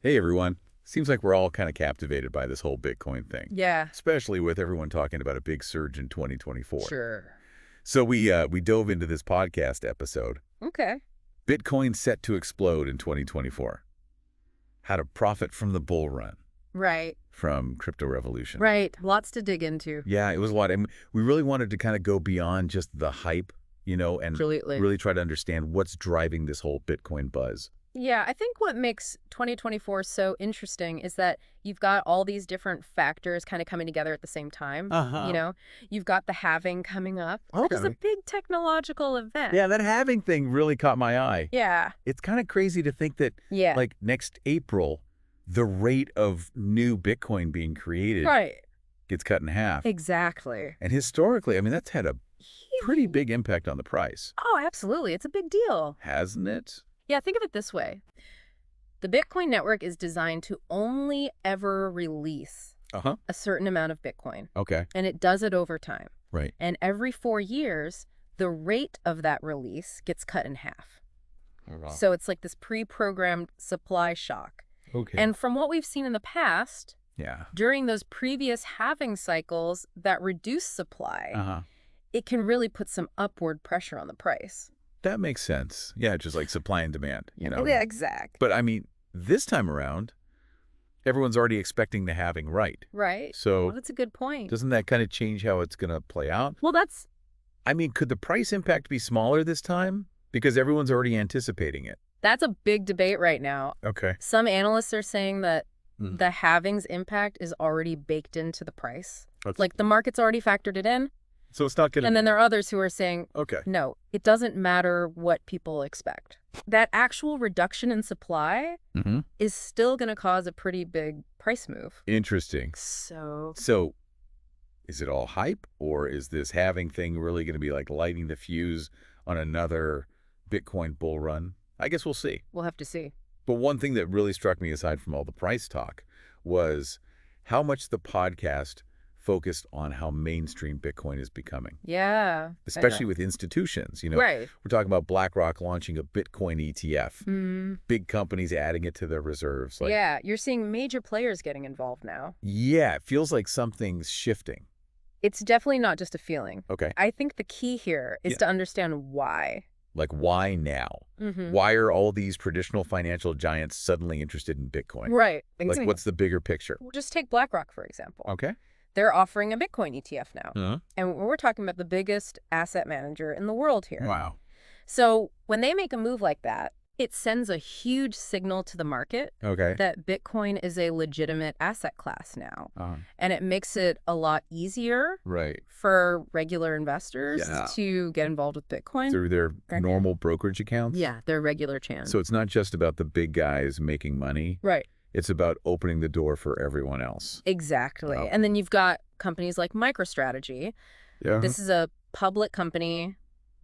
Hey everyone. Seems like we're all kind of captivated by this whole Bitcoin thing, Yeah, especially with everyone talking about a big surge in 2024. sure. So we dove into this podcast episode. Okay. Bitcoin set to explode in 2024. How to profit from the bull run Right. from crypto revolution. Right. Lots to dig into. Yeah, it was a lot. And we really wanted to kind of go beyond just the hype, and Absolutely. really try to understand what's driving this whole Bitcoin buzz. Yeah, I think what makes 2024 so interesting is that you've got all these different factors kind of coming together at the same time. Uh-huh. You've got the halving coming up, which is a Okay. big technological event. Yeah, that halving thing really caught my eye. Yeah. It's kind of crazy to think that, Yeah. like, next April, the rate of new Bitcoin being created Right. gets cut in half. Exactly. And historically, I mean, that's had a pretty big impact on the price, Oh, absolutely. It's a big deal. hasn't it? Yeah, think of it this way. The Bitcoin network is designed to only ever release Uh-huh. a certain amount of Bitcoin, Okay. and it does it over time. Right. And every 4 years, the rate of that release gets cut in half. So it's like this pre-programmed supply shock. Okay. And from what we've seen in the past, yeah. during those previous halving cycles that reduce supply, Uh-huh. it can really put some upward pressure on the price. That makes sense. Yeah, just like supply and demand, Yeah, exact. But I mean, this time around, everyone's already expecting the halving right. Right. So Well, that's a good point. doesn't that kind of change how it's going to play out? Well, that's I mean, could the price impact be smaller this time? Because everyone's already anticipating it. that's a big debate right now. Okay. Some analysts are saying that Mm. the halving's impact is already baked into the price. That's- Like the market's already factored it in. So it's not going to... And then there are others who are saying, Okay. no, it doesn't matter what people expect. That actual reduction in supply Mm-hmm. is still going to cause a pretty big price move. Interesting. So is it all hype, or is this halving thing really going to be like lighting the fuse on another Bitcoin bull run? I guess we'll see. We'll have to see. But one thing that really struck me, aside from all the price talk, was how much the podcast focused on how mainstream Bitcoin is becoming, Yeah. especially with institutions. Right. We're talking about BlackRock launching a Bitcoin ETF, Mm. big companies adding it to their reserves. Yeah, you're seeing major players getting involved now. Yeah, it feels like something's shifting. It's definitely not just a feeling. Okay. I think the key here is Yeah. to understand why. Like, why now? Mm-hmm. Why are all these traditional financial giants suddenly interested in Bitcoin? Right. Like, what's the bigger picture? Just take BlackRock, for example. Okay. They're offering a Bitcoin ETF now. Uh-huh. And we're talking about the biggest asset manager in the world here. Wow. So when they make a move like that, it sends a huge signal to the market Okay. that Bitcoin is a legitimate asset class now. Uh-huh. And it makes it a lot easier Right. for regular investors Yeah. to get involved with Bitcoin. Through their Okay. normal brokerage accounts? Yeah, their regular chance. So it's not just about the big guys making money. Right. It's about opening the door for everyone else. Exactly. Oh. And then you've got companies like MicroStrategy. Yeah. This is a public company,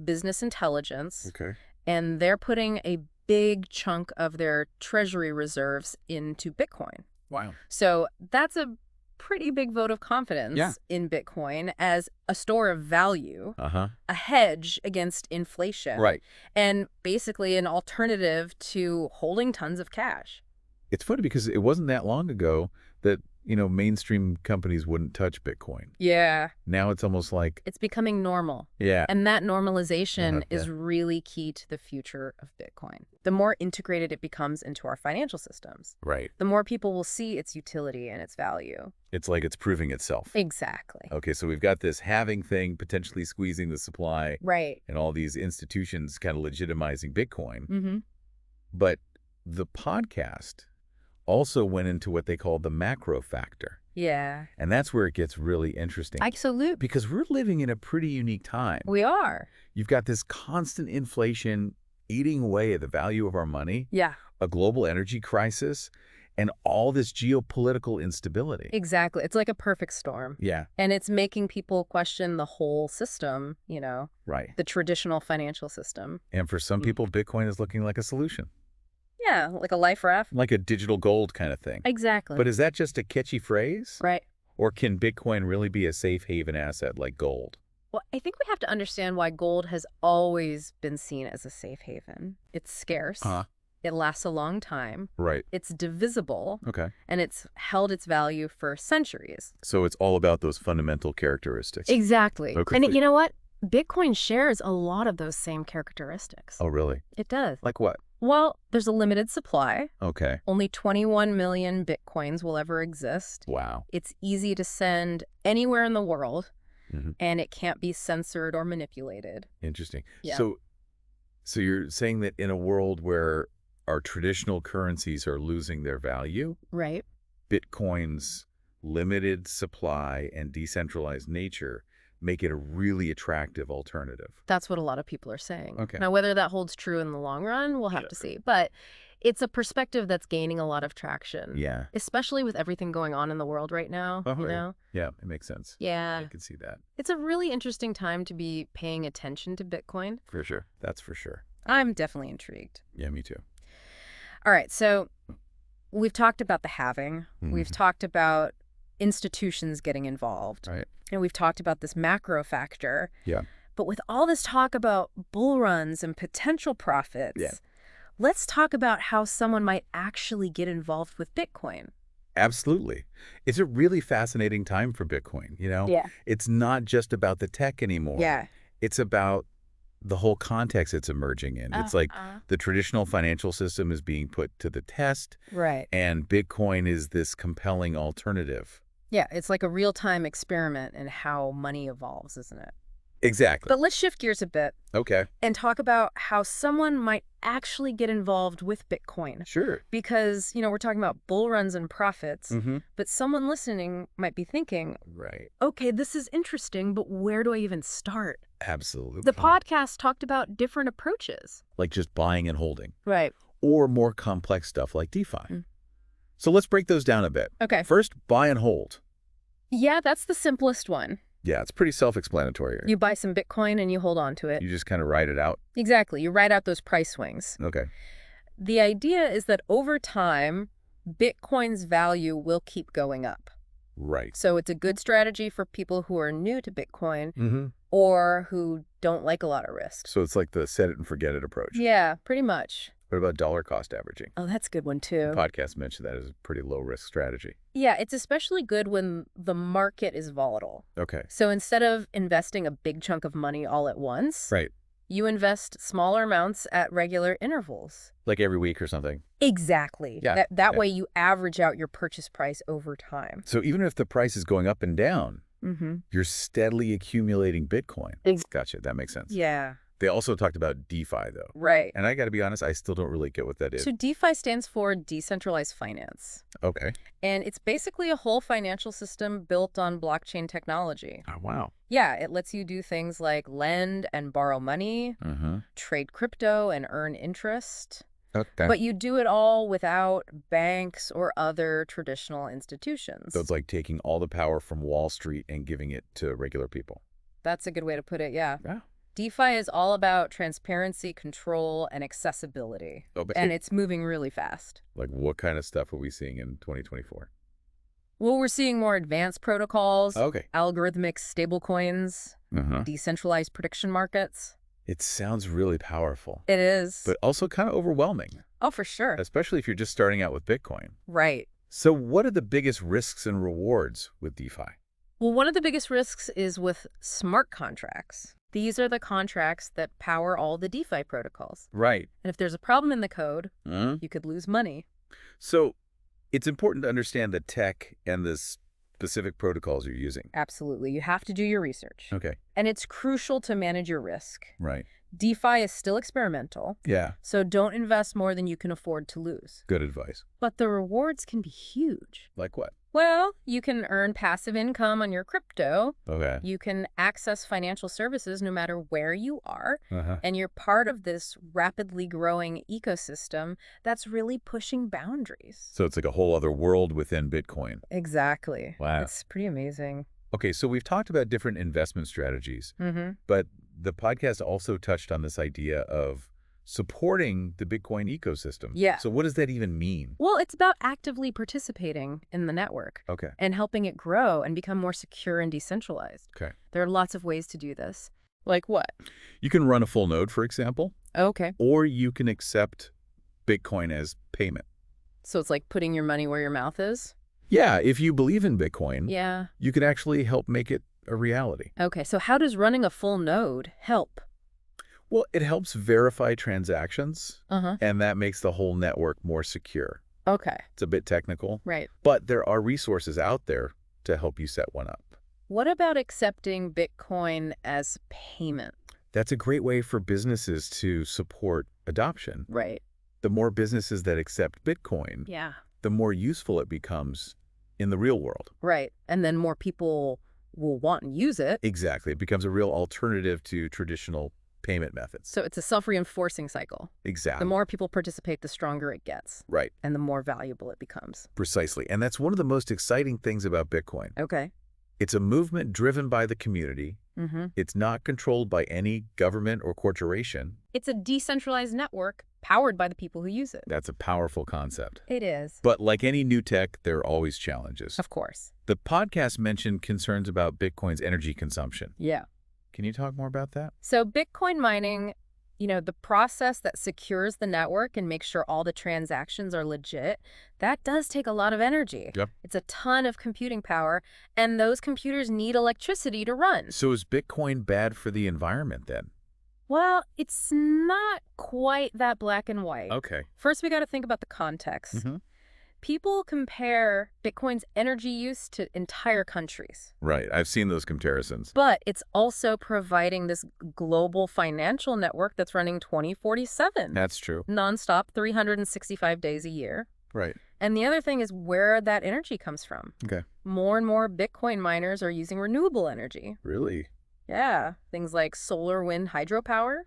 business intelligence, Okay. and they're putting a big chunk of their treasury reserves into Bitcoin. Wow. So that's a pretty big vote of confidence Yeah. in Bitcoin as a store of value, Uh-huh. a hedge against inflation, Right. and basically an alternative to holding tons of cash. It's funny because it wasn't that long ago that, mainstream companies wouldn't touch Bitcoin. Yeah. Now it's almost like, It's becoming normal. yeah. And that normalization Okay. is really key to the future of Bitcoin. The more integrated it becomes into our financial systems, Right. the more people will see its utility and its value. It's like it's proving itself. Exactly. Okay, so we've got this halving thing potentially squeezing the supply Right. and all these institutions kind of legitimizing Bitcoin. Mm-hmm. But the podcast also went into what they call the macro factor. Yeah. And that's where it gets really interesting. Absolutely. Because we're living in a pretty unique time. We are. You've got this constant inflation eating away at the value of our money, Yeah. a global energy crisis, and all this geopolitical instability. Exactly. It's like a perfect storm. Yeah, And it's making people question the whole system, right. the traditional financial system. And for some people, Bitcoin is looking like a solution, Yeah, like a life raft. like a digital gold kind of thing. Exactly. But is that just a catchy phrase? Right. Or can Bitcoin really be a safe haven asset like gold? Well, I think we have to understand why gold has always been seen as a safe haven. It's scarce. Huh. It lasts a long time. Right. It's divisible. Okay. And it's held its value for centuries. So it's all about those fundamental characteristics. Exactly. Okay. And you know what? Bitcoin shares a lot of those same characteristics. Oh, really? It does. Like what? Well, there's a limited supply. Okay. Only 21 million Bitcoins will ever exist. Wow. It's easy to send anywhere in the world, Mm-hmm. and it can't be censored or manipulated. Interesting. Yeah. So you're saying that in a world where our traditional currencies are losing their value, Right. Bitcoin's limited supply and decentralized nature make it a really attractive alternative. That's what a lot of people are saying. Okay. Now, whether that holds true in the long run, we'll have to see. But it's a perspective that's gaining a lot of traction. Yeah. Especially with everything going on in the world right now, you know? Yeah, it makes sense. Yeah. I can see that. It's a really interesting time to be paying attention to Bitcoin. For sure. That's for sure. I'm definitely intrigued. Yeah, me too. All right, so we've talked about the halving. We've talked about institutions getting involved. Right. And we've talked about this macro factor. Yeah. But with all this talk about bull runs and potential profits, let's talk about how someone might actually get involved with Bitcoin. Absolutely. It's a really fascinating time for Bitcoin, you know? Yeah. It's not just about the tech anymore. Yeah. It's about the whole context it's emerging in. It's like the traditional financial system is being put to the test. Right. And Bitcoin is this compelling alternative. Yeah, it's like a real-time experiment in how money evolves, isn't it? Exactly. But let's shift gears a bit. Okay. And talk about how someone might actually get involved with Bitcoin. Sure. Because, you know, we're talking about bull runs and profits, but someone listening might be thinking, right, okay, this is interesting, but where do I even start? Absolutely. The podcast talked about different approaches. Like just buying and holding. Right. Or more complex stuff like DeFi. So let's break those down a bit. Okay. First, buy and hold. Yeah, that's the simplest one. Yeah, it's pretty self-explanatory. You buy some Bitcoin and you hold on to it. You just kind of ride it out. Exactly. You ride out those price swings. Okay. The idea is that over time, Bitcoin's value will keep going up. Right. So it's a good strategy for people who are new to Bitcoin or who don't like a lot of risk. So it's like the set it and forget it approach. Yeah, pretty much. What about dollar cost averaging? Oh, that's a good one, too. The podcast mentioned that as a pretty low-risk strategy. Yeah, it's especially good when the market is volatile. Okay. So instead of investing a big chunk of money all at once, right, you invest smaller amounts at regular intervals. Like every week or something. Exactly. Yeah. That way you average out your purchase price over time. So even if the price is going up and down, you're steadily accumulating Bitcoin. Gotcha. That makes sense. Yeah. They also talked about DeFi, though. Right. And I got to be honest, I still don't really get what that is. So DeFi stands for decentralized finance. Okay. And it's basically a whole financial system built on blockchain technology. Oh, wow. Yeah, it lets you do things like lend and borrow money, trade crypto and earn interest. Okay. But you do it all without banks or other traditional institutions. So it's like taking all the power from Wall Street and giving it to regular people. That's a good way to put it, yeah. Yeah. DeFi is all about transparency, control, and accessibility. And it's moving really fast. Like what kind of stuff are we seeing in 2024? Well, we're seeing more advanced protocols, algorithmic stablecoins, decentralized prediction markets. It sounds really powerful. It is. But also kind of overwhelming. Oh, for sure. Especially if you're just starting out with Bitcoin. Right. So what are the biggest risks and rewards with DeFi? Well, one of the biggest risks is with smart contracts. These are the contracts that power all the DeFi protocols. Right. And if there's a problem in the code, you could lose money. So it's important to understand the tech and the specific protocols you're using. Absolutely. You have to do your research. Okay. And it's crucial to manage your risk. Right. DeFi is still experimental. Yeah. So don't invest more than you can afford to lose. Good advice. But the rewards can be huge. Like what? Well, you can earn passive income on your crypto. Okay. You can access financial services no matter where you are. And you're part of this rapidly growing ecosystem that's really pushing boundaries. So it's like a whole other world within Bitcoin. Exactly. Wow. It's pretty amazing. Okay, so we've talked about different investment strategies, but the podcast also touched on this idea of supporting the Bitcoin ecosystem. Yeah. So what does that even mean? Well, it's about actively participating in the network. Okay. And helping it grow and become more secure and decentralized. Okay. There are lots of ways to do this. Like what? You can run a full node, for example. Okay. Or you can accept Bitcoin as payment. So it's like putting your money where your mouth is? Yeah, if you believe in Bitcoin, Yeah. you can actually help make it a reality. Okay, so how does running a full node help? Well, it helps verify transactions, Uh-huh. and that makes the whole network more secure. Okay. It's a bit technical, Right. but there are resources out there to help you set one up. What about accepting Bitcoin as payment? That's a great way for businesses to support adoption. Right. The more businesses that accept Bitcoin, Yeah. the more useful it becomes in the real world. Right. And then more people will want and use it. Exactly. It becomes a real alternative to traditional payment methods. So it's a self-reinforcing cycle. Exactly. The more people participate, the stronger it gets. Right. And the more valuable it becomes. Precisely. And that's one of the most exciting things about Bitcoin. Okay. It's a movement driven by the community. Mm-hmm. It's not controlled by any government or corporation. It's a decentralized network powered by the people who use it. That's a powerful concept. It is. But like any new tech, there are always challenges. Of course. The podcast mentioned concerns about Bitcoin's energy consumption. Yeah. Can you talk more about that? So Bitcoin mining, the process that secures the network and makes sure all the transactions are legit, that does take a lot of energy. Yep. It's a ton of computing power, and those computers need electricity to run. So is Bitcoin bad for the environment then? Well, it's not quite that black and white. Okay. First, we got to think about the context. Mm-hmm. People compare Bitcoin's energy use to entire countries. Right. I've seen those comparisons. But it's also providing this global financial network that's running 24/7. That's true. Nonstop, 365 days a year. Right. And the other thing is where that energy comes from. Okay. More and more Bitcoin miners are using renewable energy. Really? Yeah, things like solar, wind, hydropower.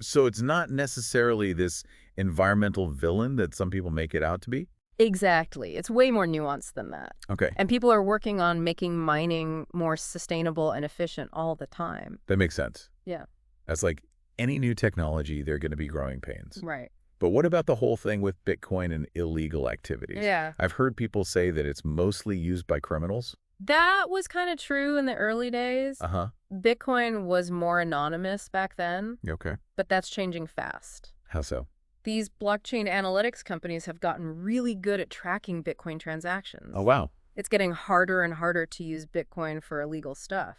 So it's not necessarily this environmental villain that some people make it out to be? Exactly. It's way more nuanced than that. Okay. And people are working on making mining more sustainable and efficient all the time. That makes sense. Yeah. That's like any new technology, there are going to be growing pains. Right. But what about the whole thing with Bitcoin and illegal activities? Yeah. I've heard people say that it's mostly used by criminals. That was kind of true in the early days. Uh-huh. Bitcoin was more anonymous back then, Okay. but that's changing fast. How so? These blockchain analytics companies have gotten really good at tracking Bitcoin transactions. Oh, wow. It's getting harder and harder to use Bitcoin for illegal stuff.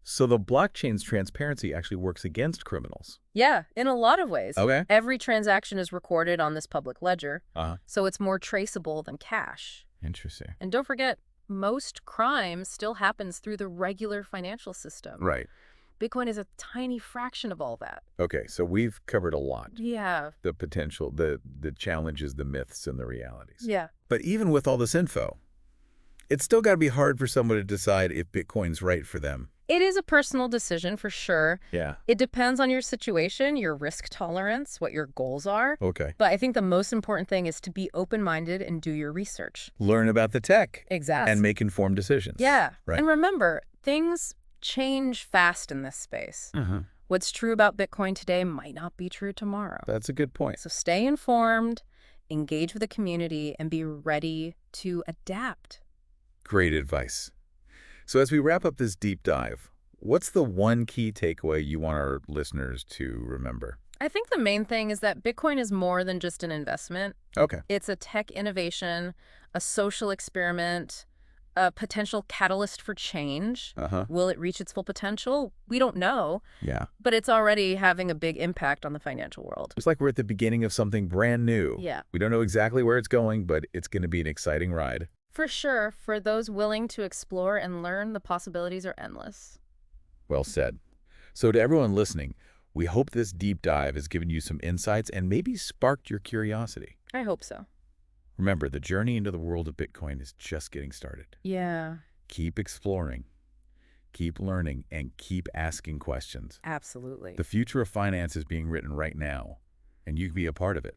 So the blockchain's transparency actually works against criminals. Yeah, in a lot of ways. Okay. Every transaction is recorded on this public ledger, Uh-huh. so it's more traceable than cash. Interesting. And don't forget, most crime still happens through the regular financial system. Right. Bitcoin is a tiny fraction of all that. Okay, so we've covered a lot. Yeah. The potential, the challenges, the myths, and the realities. Yeah. But even with all this info, it's still got to be hard for someone to decide if Bitcoin's right for them. It is a personal decision for sure. Yeah. It depends on your situation, your risk tolerance, what your goals are. Okay. But I think the most important thing is to be open-minded and do your research. Learn about the tech. Exactly. And make informed decisions. Yeah. Right. And remember, things change fast in this space. Uh-huh. What's true about Bitcoin today might not be true tomorrow. That's a good point. So stay informed, engage with the community, and be ready to adapt. Great advice. So as we wrap up this deep dive, what's the one key takeaway you want our listeners to remember? I think the main thing is that Bitcoin is more than just an investment. Okay. It's a tech innovation, a social experiment, a potential catalyst for change. Uh-huh. Will it reach its full potential? We don't know, Yeah. but it's already having a big impact on the financial world. It's like we're at the beginning of something brand new. Yeah. We don't know exactly where it's going, but it's going to be an exciting ride. For sure, for those willing to explore and learn, the possibilities are endless. Well said. So to everyone listening, we hope this deep dive has given you some insights and maybe sparked your curiosity. I hope so. Remember, the journey into the world of Bitcoin is just getting started. Yeah, Keep exploring, keep learning, and keep asking questions. absolutely. The future of finance is being written right now, and you can be a part of it.